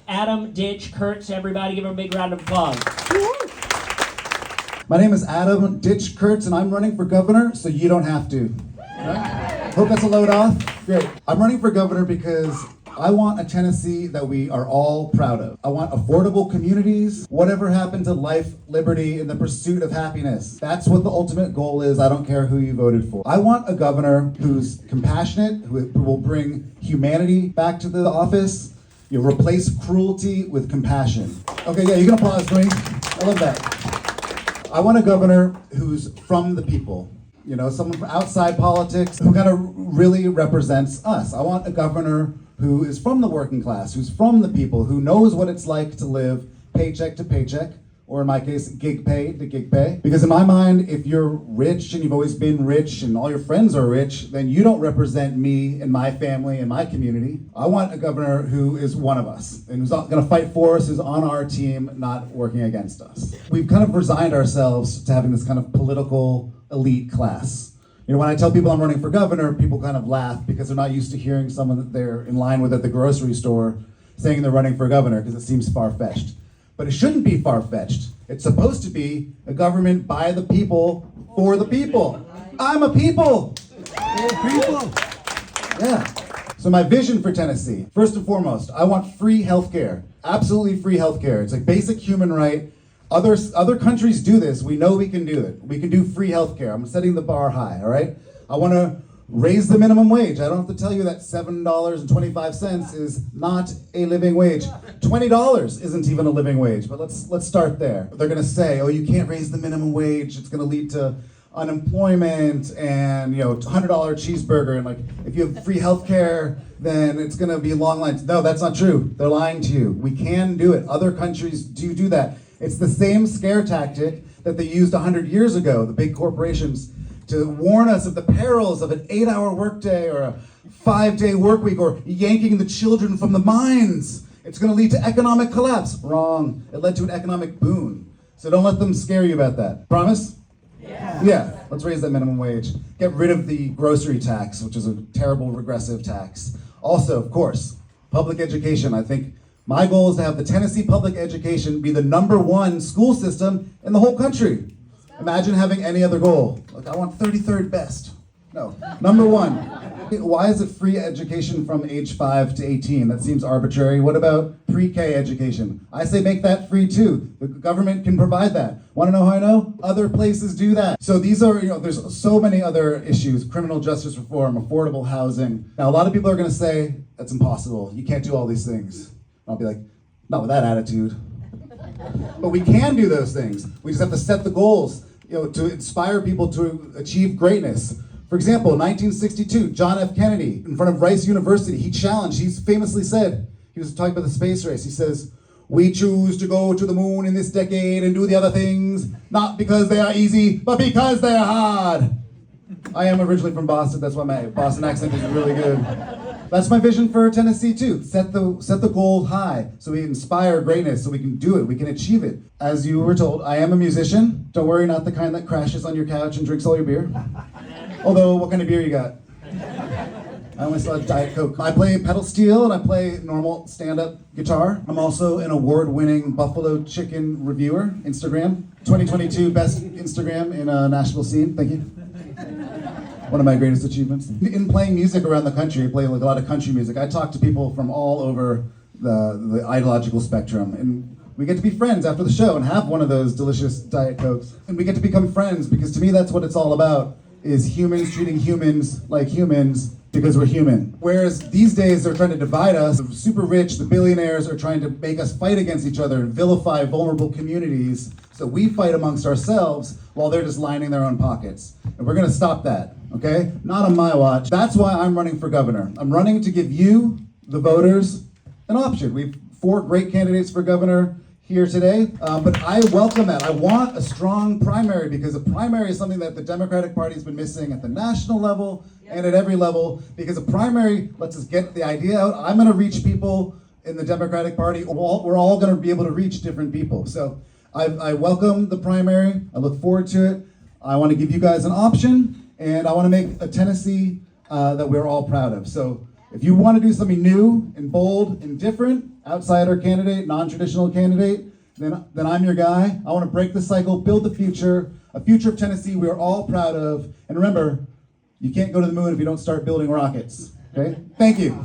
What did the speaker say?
Adam Ditch Kurtz. Everybody give him a big round of applause. My name is Adam Ditch Kurtz, and I'm running for governor, so you don't have to. Right? Hope that's a load off. Great. I'm running for governor because I want a Tennessee that we are all proud of. I want affordable communities. Whatever happened to life, liberty, and the pursuit of happiness? That's what the ultimate goal is. I don't care who you voted for. I want a governor who's compassionate, who will bring humanity back to the office. You replace cruelty with compassion. Okay, yeah, you can applause for me. I love that. I want a governor who's from the people. You know, someone from outside politics who kind of really represents us. I want a governor who is from the working class, who's from the people, who knows what it's like to live paycheck to paycheck, or in my case, gig pay to gig pay. Because in my mind, if you're rich and you've always been rich and all your friends are rich, then you don't represent me and my family and my community. I want a governor who is one of us and who's gonna fight for us, who's on our team, not working against us. We've kind of resigned ourselves to having this kind of political elite class. You know, when I tell people I'm running for governor, people kind of laugh because they're not used to hearing someone that they're in line with at the grocery store saying they're running for governor because it seems far-fetched. But it shouldn't be far-fetched. It's supposed to be a government by the people, for the people. I'm a people. People. Yeah. So my vision for Tennessee, first and foremost, I want free healthcare. Absolutely free healthcare. It's a basic human right. Other countries do this. We know we can do it. We can do free healthcare. I'm setting the bar high, all right? I want to raise the minimum wage. I don't have to tell you that $7.25 is not a living wage. $20 isn't even a living wage, but let's start there. They're going to say, oh, you can't raise the minimum wage. It's going to lead to unemployment and, you know, $100 cheeseburger. And like, if you have free healthcare, then it's going to be long lines. No, that's not true. They're lying to you. We can do it. Other countries do that. It's the same scare tactic that they used 100 years ago, the big corporations, to warn us of the perils of an 8-hour workday or a 5-day work week or yanking the children from the mines. It's going to lead to economic collapse. Wrong. It led to an economic boon. So don't let them scare you about that. Promise? Yeah. Let's raise that minimum wage. Get rid of the grocery tax, which is a terrible regressive tax. Also, of course, public education. I think my goal is to have the Tennessee public education be the #1 school system in the whole country. Imagine having any other goal. Like, I want 33rd best. No, #1. Why is it free education from age 5 to 18? That seems arbitrary. What about pre-K education? I say make that free too. The government can provide that. Want to know how I know? Other places do that. So these are, you know, there's so many other issues. Criminal justice reform, affordable housing. Now, a lot of people are going to say, that's impossible. You can't do all these things. I'll be like, not with that attitude. But we can do those things. We just have to set the goals, you know, to inspire people to achieve greatness. For example, in 1962, John F. Kennedy, in front of Rice University, he famously said, he was talking about the space race, he says, we choose to go to the moon in this decade and do the other things, not because they are easy, but because they are hard. I am originally from Boston, that's why my Boston accent is really good. That's my vision for Tennessee too. Set the goal high so we inspire greatness, so we can do it, we can achieve it. As you were told, I am a musician. Don't worry, not the kind that crashes on your couch and drinks all your beer. Although, what kind of beer you got? I only saw Diet Coke. I play pedal steel and I play normal stand-up guitar. I'm also an award-winning buffalo chicken reviewer, Instagram. 2022 best Instagram in a national scene. Thank you. One of my greatest achievements. In playing music around the country, I play like a lot of country music. I talk to people from all over the ideological spectrum, and we get to be friends after the show and have one of those delicious Diet Cokes. And we get to become friends because to me that's what it's all about, is humans treating humans like humans because we're human. Whereas these days they're trying to divide us. The super rich, the billionaires are trying to make us fight against each other and vilify vulnerable communities. So we fight amongst ourselves while they're just lining their own pockets. And we're gonna stop that, okay? Not on my watch. That's why I'm running for governor. I'm running to give you, the voters, an option. We have 4 great candidates for governor here today, but I welcome that. I want a strong primary because a primary is something that the Democratic Party has been missing at the national level and at every level, because a primary lets us get the idea out. I'm gonna reach people in the Democratic Party. We're all gonna be able to reach different people. So I welcome the primary. I look forward to it. I want to give you guys an option, and I want to make a Tennessee that we're all proud of. So If you want to do something new and bold and different, outsider candidate, non-traditional candidate, then I'm your guy. I want to break the cycle, build the future, a future of Tennessee we are all proud of. And remember, you can't go to the moon if you don't start building rockets. Okay? Thank you.